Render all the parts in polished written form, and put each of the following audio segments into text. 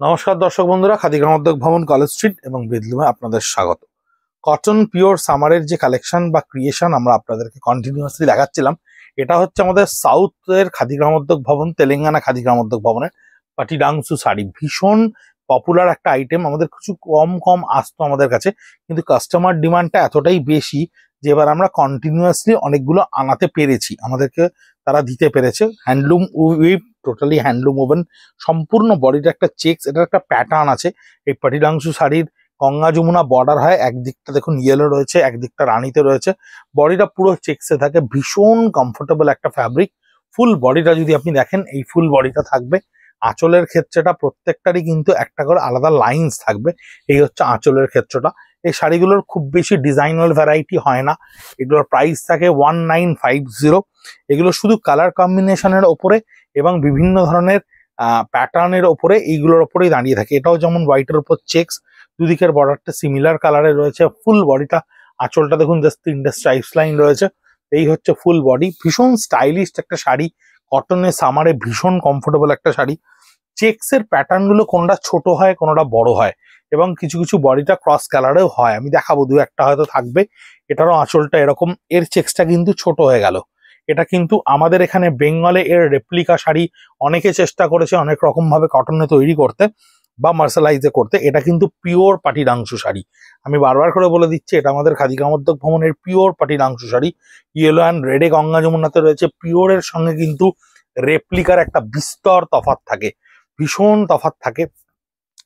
নমস্কার দর্শক বন্ধুরা, খাদি গ্রামোদ্যোগ ভবন, কলেজ স্ট্রিট এবং বেদলুমে আপনাদের স্বাগত। কটন পিওর সামারের যে কালেকশন বা ক্রিয়েশন আমরা আপনাদেরকে কন্টিনিউয়াসলি দেখাচ্ছিলাম, এটা হচ্ছে আমাদের সাউথের খাদি গ্রামোদ্যোগ ভবন, তেলেঙ্গানা খাদি গ্রামোদ্যোগ ভবনের পাটিডাংসু শাড়ি। ভীষণ পপুলার একটা আইটেম, আমাদের কিছু কম কম আসতো আমাদের কাছে, কিন্তু কাস্টমার ডিমান্ডটা এতটাই বেশি যে এবার আমরা কন্টিনিউয়াসলি অনেকগুলো আনাতে পেরেছি, আমাদেরকে তারা দিতে পেরেছে। Handloom we've, totally handloom oven, সম্পূর্ণ বডিটা একটা চেক্স, এটার একটা প্যাটার্ন আছে। এই পাটিডাংসু শাড়ির গঙ্গা যমুনা বর্ডার হয়, একদিকটা দেখুন ইয়েলো রয়েছে, একদিকটা রানীতে রয়েছে। বডিটা পুরো চেক্সে থাকে, ভীষণ কমফোর্টেবল একটা ফ্যাব্রিক। ফুল বডিটা যদি আপনি দেখেন, এই ফুল বডিটা থাকবে। আঁচলের ক্ষেত্রটা প্রত্যেকটারই কিন্তু একটা করে আলাদা লাইন্স থাকবে, এই হচ্ছে আঁচলের ক্ষেত্রটা। এই শাড়িগুলোর খুব বেশি ডিজাইনাল ভ্যারাইটি হয় না, এগুলোর প্রাইস থাকে 1950। এগুলো শুধু কালার কম্বিনেশনের ওপরে এবং বিভিন্ন ধরনের প্যাটার্নের ওপরে, এইগুলোর ওপরেই দাঁড়িয়ে থাকে। এটাও যেমন হোয়াইটের উপর চেক্স, দুদিকের বর্ডারটা সিমিলার কালারে রয়েছে। ফুল বডিটা, আঁচলটা দেখুন জাস্ট 3টে স্ট্রাইপস লাইন রয়েছে। এই হচ্ছে ফুল বডি, ভীষণ স্টাইলিশ একটা শাড়ি, কটনের সামারে ভীষণ কমফোর্টেবল একটা শাড়ি। চেক্সের প্যাটার্ন গুলো কোনটা ছোট হয়, কোনটা বড় হয়, এবং কিছু কিছু বডিটা ক্রস কালারেও হয়। আমি দেখাবো, দু একটা হয়তো থাকবে। এটারও আঁচলটা এরকম, এর চেক্সটা কিন্তু ছোট হয়ে গেল। এটা কিন্তু আমাদের এখানে বেঙ্গলে এর রেপ্লিকা শাড়ি অনেকে চেষ্টা করেছে অনেক রকম ভাবে কটনে তৈরি করতে বা মার্শালাইজে করতে। এটা কিন্তু পিওর পাটিডাংসু শাড়ি, আমি বারবার করে বলে দিচ্ছি, এটা আমাদের খাদি গ্রামোদ্যোগ ভবনের পিওর পাটিডাংসু শাড়ি। ইয়েলো অ্যান্ড রেডে গঙ্গা যমুনাতে রয়েছে। পিওরের সঙ্গে কিন্তু রেপ্লিকার একটা বিস্তর তফাৎ থাকে, ভীষণ তফাৎ থাকে।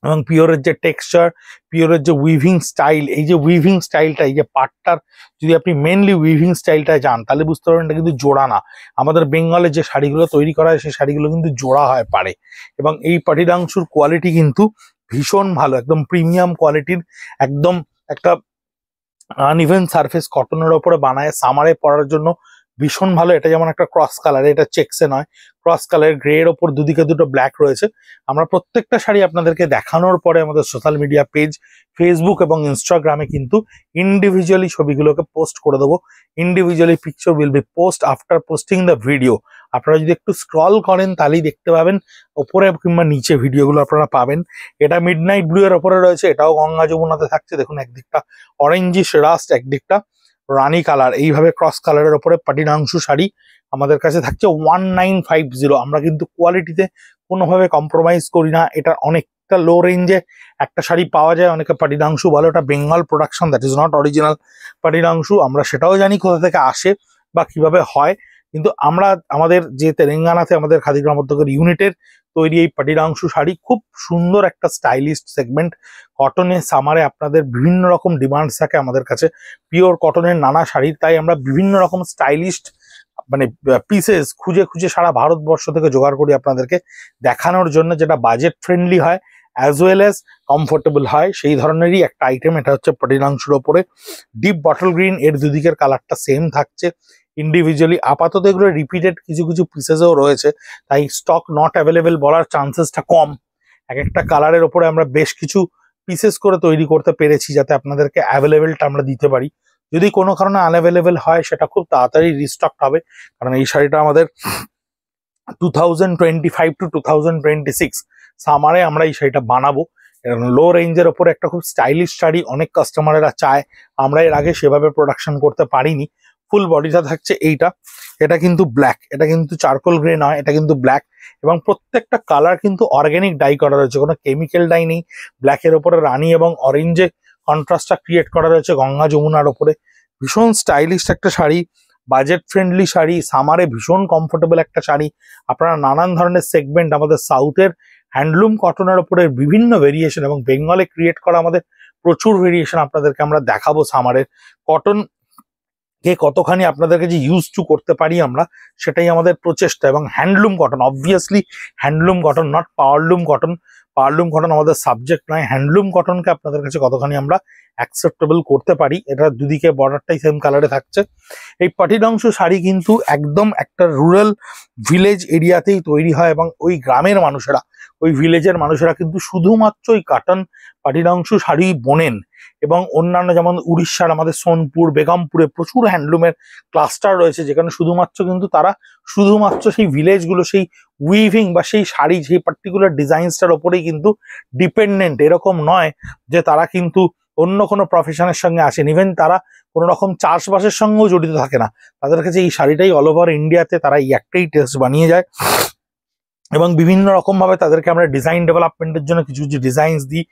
এবং পিওরের যে টেক্সচার, পিওরের যে উইভিং স্টাইল, এই যে উইভিং স্টাইলটা, এই যে পাটটার যদি আপনি মেনলি উইভিং স্টাইলটায় যান, তাহলে বুঝতে পারবেন এটা কিন্তু জোড়া না। আমাদের বেঙ্গলে যে শাড়িগুলো তৈরি করা হয়, সেই শাড়িগুলো কিন্তু জোড়া হয় পারে। এবং এই পাটিডাংসুর কোয়ালিটি কিন্তু ভীষণ ভালো, একদম প্রিমিয়াম কোয়ালিটির, একদম একটা আনইভেন সারফেস কটনের ওপরে বানায় সামারে পরার জন্য ভীষণ ভালো। এটা যেমন একটা ক্রস কালার, এটা চেক্সে নয়, ক্রস কালার, গ্রে এর ওপর দুদিকে দুটো ব্ল্যাক রয়েছে। আমরা প্রত্যেকটা শাড়ি আপনাদেরকে দেখানোর পরে আমাদের সোশ্যাল মিডিয়া পেজ ফেসবুক এবং ইনস্টাগ্রামে কিন্তু ইন্ডিভিজুয়ালি ছবিগুলোকে পোস্ট করে দেবো। Individually picture will be post after posting the video. আপনারা যদি একটু স্ক্রল করেন তাহলেই দেখতে পাবেন, ওপরে কিংবা নিচে ভিডিওগুলো আপনারা পাবেন। এটা মিডনাইট ব্লু এর ওপরে রয়েছে, এটাও গঙ্গা যমুনাতে থাকছে। দেখুন একদিকটা অরেঞ্জিশ রাস্ট, একদিকটা রানী কালার, এইভাবে ক্রস কালারের ওপরে পাটিডাংসু শাড়ি আমাদের কাছে থাকছে 1950। আমরা কিন্তু কোয়ালিটিতে কোনোভাবে কম্প্রোমাইজ করি না। এটা অনেকটা লো রেঞ্জে একটা শাড়ি পাওয়া যায়, অনেকে পাটিডাংসু বলে, ওটা Bengal production, that is not original পাটিডাংসু। আমরা সেটাও জানি কোথা থেকে আসে বা কিভাবে হয়, কিন্তু আমরা আমাদের যে তেলেঙ্গানাতে আমাদের খাদি গ্রামোদ্যোগের ইউনিটের তৈরি এই পাটিডাংসু শাড়ি খুব সুন্দর একটা স্টাইলিস্ট সেগমেন্ট। কটনে সামারে আপনাদের বিভিন্ন রকম ডিমান্ড থাকে আমাদের কাছে পিওর কটনের নানা শাড়ির, তাই আমরা বিভিন্ন রকম স্টাইলিস্ট মানে পিসেস খুঁজে খুঁজে সারা ভারতবর্ষ থেকে জোগাড় করি আপনাদেরকে দেখানোর জন্য, যেটা বাজেট ফ্রেন্ডলি হয় অ্যাজ ওয়েল অ্যাজ কমফোর্টেবল হয়। সেই ধরনেরই একটা আইটেম। এটা হচ্ছে পাটিডাংসুর ওপরে ডিপ বটল গ্রিন, এর দুদিকের কালারটা সেম থাকছে ইন্ডিভিজুয়ালি। আপাতত এগুলো রিপিটেড কিছু কিছু পিসেসও রয়েছে, তাই স্টক নট অ্যাভেলেবেল বলার চান্সেসটা কম। এক একটা কালারের ওপরে আমরা বেশ কিছু পিসেস করে তৈরি করতে পেরেছি, যাতে আপনাদেরকে অ্যাভেলেবেলটা আমরা দিতে পারি। যদি কোনো কারণে আনঅ্যাভেলেবেল হয়, সেটা খুব তাড়াতাড়ি রিস্টক হবে, কারণ এই শাড়িটা আমাদের 2025 to 2026 সামারে আমরা এই শাড়িটা বানাবো। লো রেঞ্জের ওপর একটা খুব স্টাইলিশ শাড়ি অনেক কাস্টমারেরা চায়, আমরা এর আগে সেভাবে প্রোডাকশন করতে পারিনি। ফুল বডিটা থাকছে এইটা, এটা কিন্তু ব্ল্যাক, এটা কিন্তু চারকোল গ্রে নয়, এটা কিন্তু ব্ল্যাক। এবং প্রত্যেকটা কালার কিন্তু অর্গ্যানিক ডাই করা রয়েছে, কোনো কেমিক্যাল ডাই নেই। ব্ল্যাকের ওপরে রানী এবং অরেঞ্জে কন্ট্রাস্টটা ক্রিয়েট করা রয়েছে গঙ্গা যমুনার ওপরে। ভীষণ স্টাইলিশ একটা শাড়ি, বাজেট ফ্রেন্ডলি শাড়ি, সামারে ভীষণ কমফোর্টেবল একটা শাড়ি। আপনারা নানান ধরনের সেগমেন্ট আমাদের সাউথের হ্যান্ডলুম কটনের ওপরে বিভিন্ন ভেরিয়েশন এবং বেঙ্গলে ক্রিয়েট করা আমাদের প্রচুর ভেরিয়েশন আপনাদেরকে আমরা দেখাবো। সামারের কটন কে কতখানি আপনাদেরকে যে ইউজ টু করতে পারি আমরা, সেটাই আমাদের প্রচেষ্টা। এবং handloom cotton, obviously handloom cotton, not powerloom cotton. Powerloom cotton আমাদের সাবজেক্ট নয়, হ্যান্ডলুম কটনকে আপনাদের কাছে কতখানি আমরা অ্যাকসেপ্টেবল করতে পারি। এটা দুদিকে বর্ডারটাই সেম কালারে থাকছে। এই পাটিডাংসু শাড়ি কিন্তু একদম একটা রুরাল ভিলেজ এরিয়াতেই তৈরি হয়, এবং ওই গ্রামের মানুষেরা, ওই ভিলেজের মানুষেরা কিন্তু শুধুমাত্র ওই কটন পাটিলাংশু শাড়ি বোনেন এবং অন্যান্য যেমন উড়িষ্যার আমাদের সোনপুর, বেগমপুরে প্রচুর হ্যান্ডলুমের ক্লাস্টার রয়েছে, যেখানে শুধুমাত্র কিন্তু তারা শুধুমাত্র সেই ভিলেজগুলো, সেই উইভিং বা সেই শাড়ি, সেই পার্টিকুলার ডিজাইনসটার ওপরেই কিন্তু ডিপেন্ডেন্ট। এরকম নয় যে তারা কিন্তু অন্য কোনো প্রফেশনের সঙ্গে আসেন, ইভেন তারা কোনো রকম চাষবাসের সঙ্গেও জড়িত থাকে না। তাদের কাছে এই শাড়িটাই অল ওভার ইন্ডিয়াতে তারা এই একটাই টেস্ট বানিয়ে যায় এবং বিভিন্ন রকম ভাবে তাদেরকে আমরা ডিজাইন ডেভেলপমেন্টের জন্য কিছু কিছু ডিজাইনস দিই,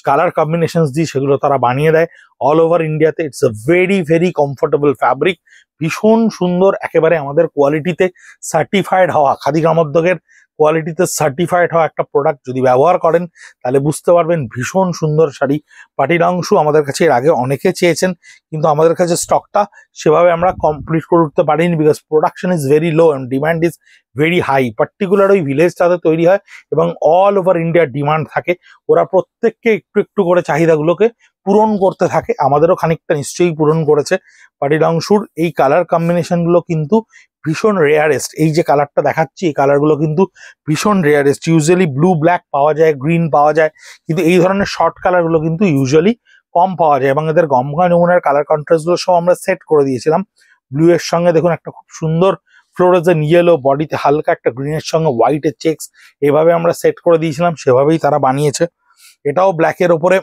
কালার কম্বিনেশনস দিই, সেগুলো তারা বানিয়ে দেয় অল ওভার ইন্ডিয়াতে। It's a very very comfortable fabric, ভীষণ সুন্দর, একেবারে আমাদের কোয়ালিটিতে সার্টিফাইড হওয়া, খাদি গ্রামোদ্যোগের কোয়ালিটিতে সার্টিফাইড হওয়া একটা প্রোডাক্ট যদি ব্যবহার করেন তাহলে বুঝতে পারবেন ভীষণ সুন্দর শাড়ি। পাটিলাংশু আমাদের কাছে এর আগে অনেকে চেয়েছেন, কিন্তু আমাদের কাছে স্টকটা সেভাবে আমরা কমপ্লিট করে উঠতে পারিনি, because production is very low and demand is very high. Particular ওই ভিলেজটাতে তৈরি হয় এবং অল ওভার ইন্ডিয়ার ডিমান্ড থাকে, ওরা প্রত্যেককে একটু একটু করে চাহিদাগুলোকে পূরণ করতে থাকে, আমাদেরও খানিকটা নিশ্চয়ই পূরণ করেছে। পাটিলাংশুর এই কালার কম্বিনেশনগুলো কিন্তু ভীষণ রেয়ারেস্ট। এই যে কালারটা দেখাচ্ছি, এই কালারগুলো কিন্তু ভীষণ রেয়ারেস্ট। ইউজুয়ালি ব্লু ব্ল্যাক পাওয়া যায়, গ্রিন পাওয়া যায়, কিন্তু এই ধরনের শর্ট কালারগুলো কিন্তু ইউজুয়ালি কম পাওয়া যায় এবং এদের গমগা নমুনার কালার কন্ট্রাস্টগুলো সব আমরা সেট করে দিয়েছিলাম। ব্লু এর সঙ্গে দেখুন একটা খুব সুন্দর ফ্লোরোজেন ইয়েলো, বডিতে হালকা একটা গ্রিনের সঙ্গে হোয়াইটের চেক্স, এভাবে আমরা সেট করে দিয়েছিলাম, সেভাবেই তারা বানিয়েছে। এটাও ব্ল্যাকের ওপরে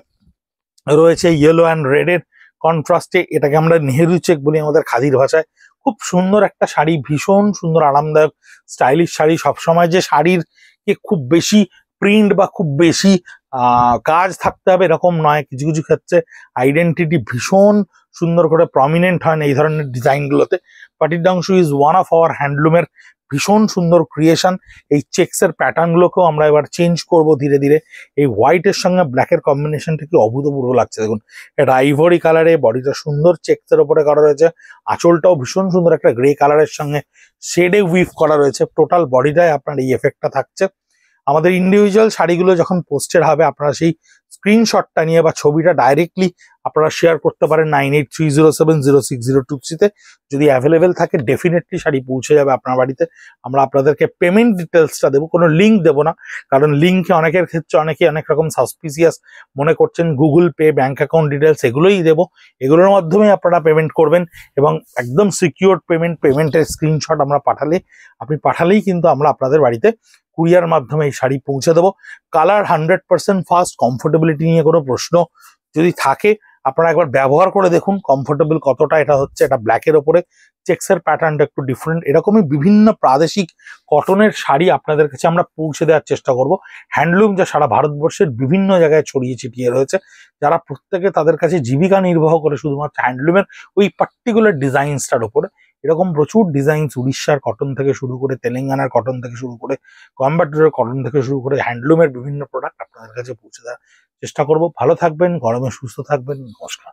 রয়েছে ইয়েলো অ্যান্ড রেডের কন্ট্রাস্টে, এটাকে আমরা নেহেরু চেক বলি আমাদের খাদির ভাষায়। খুব সুন্দর একটা শাড়ি, ভীষণ সুন্দর আরামদায়ক স্টাইলিশ শাড়ি। সবসময় যে শাড়ির কে খুব বেশি প্রিন্ট বা খুব বেশি কাজ থাকতে হবে এরকম নয়, কিছু কিছু ক্ষেত্রে আইডেন্টিটি ভীষণ সুন্দর করে প্রমিনেন্ট হয় না এই ধরনের ডিজাইনগুলোতে। পাটিলাংশু ইজ ওয়ান অফ আওয়ার হ্যান্ডলুমের ভীষণ সুন্দর ক্রিয়েশন। এই চেক্সের প্যাটার্নগুলোকেও আমরা এবার চেঞ্জ করব ধীরে ধীরে। এই হোয়াইটের সঙ্গে ব্ল্যাকের কম্বিনেশনটা কি অভূতপূর্ব লাগছে দেখুন। এটা আইভরি কালারে, বডিটা সুন্দর চেক্সের ওপরে করা রয়েছে, আঁচলটাও ভীষণ সুন্দর একটা গ্রে কালারের সঙ্গে শেডে উইভ করা রয়েছে। টোটাল বডিটায় আপনার এই এফেক্টটা থাকছে। আমাদের ইন্ডিভিজুয়াল শাড়িগুলো যখন পোস্টেড হবে আপনারা সেই স্ক্রিনশটটা নিয়ে বা ছবিটা ডাইরেক্টলি আপনারা শেয়ার করতে পারেন 9830706023 তে। যদি অ্যাভেলেবেল থাকে ডেফিনেটলি শাড়ি পৌঁছে যাবে আপনার বাড়িতে। আমরা আপনাদেরকে পেমেন্ট ডিটেলসটা দেবো, কোনো লিঙ্ক দেবো না, কারণ লিঙ্কে অনেকের ক্ষেত্রে অনেকে অনেক রকম সাসপিসিয়াস মনে করছেন। Google pay, bank account details এগুলোই দেবো, এগুলোর মাধ্যমে আপনারা পেমেন্ট করবেন এবং একদম সিকিউর পেমেন্টের স্ক্রিনশট আমরা পাঠালেই কিন্তু আমরা আপনাদের বাড়িতে কুরিয়ার মাধ্যমে এই শাড়ি পৌঁছে দেবো। কালার 100% ফাস্ট, কমফোর্টেবিলিটি নিয়ে কোনো প্রশ্ন যদি থাকে আপনারা একবার ব্যবহার করে দেখুন কমফোর্টেবল কতটা এটা হচ্ছে। এটা ব্ল্যাকের ওপরে চেক্সের প্যাটার্নটা একটু ডিফারেন্ট। এরকমই বিভিন্ন প্রাদেশিক কটনের শাড়ি আপনাদের কাছে আমরা পৌঁছে দেওয়ার চেষ্টা করব। হ্যান্ডলুম যা সারা ভারতবর্ষের বিভিন্ন জায়গায় ছড়িয়ে ছিটিয়ে রয়েছে, যারা প্রত্যেকে তাদের কাছে জীবিকা নির্বাহ করে শুধুমাত্র হ্যান্ডলুমের ওই পার্টিকুলার ডিজাইনসটার ওপরে। এরকম প্রচুর ডিজাইনস উড়িষ্যার কটন থেকে শুরু করে, তেলেঙ্গানার কটন থেকে শুরু করে, কোয়েম্বাটুরের কটন থেকে শুরু করে হ্যান্ডলুমের বিভিন্ন প্রোডাক্ট আপনাদের কাছে পৌঁছে দেওয়ার চেষ্টা করব। ভালো থাকবেন, গরমে সুস্থ থাকবেন, নমস্কার।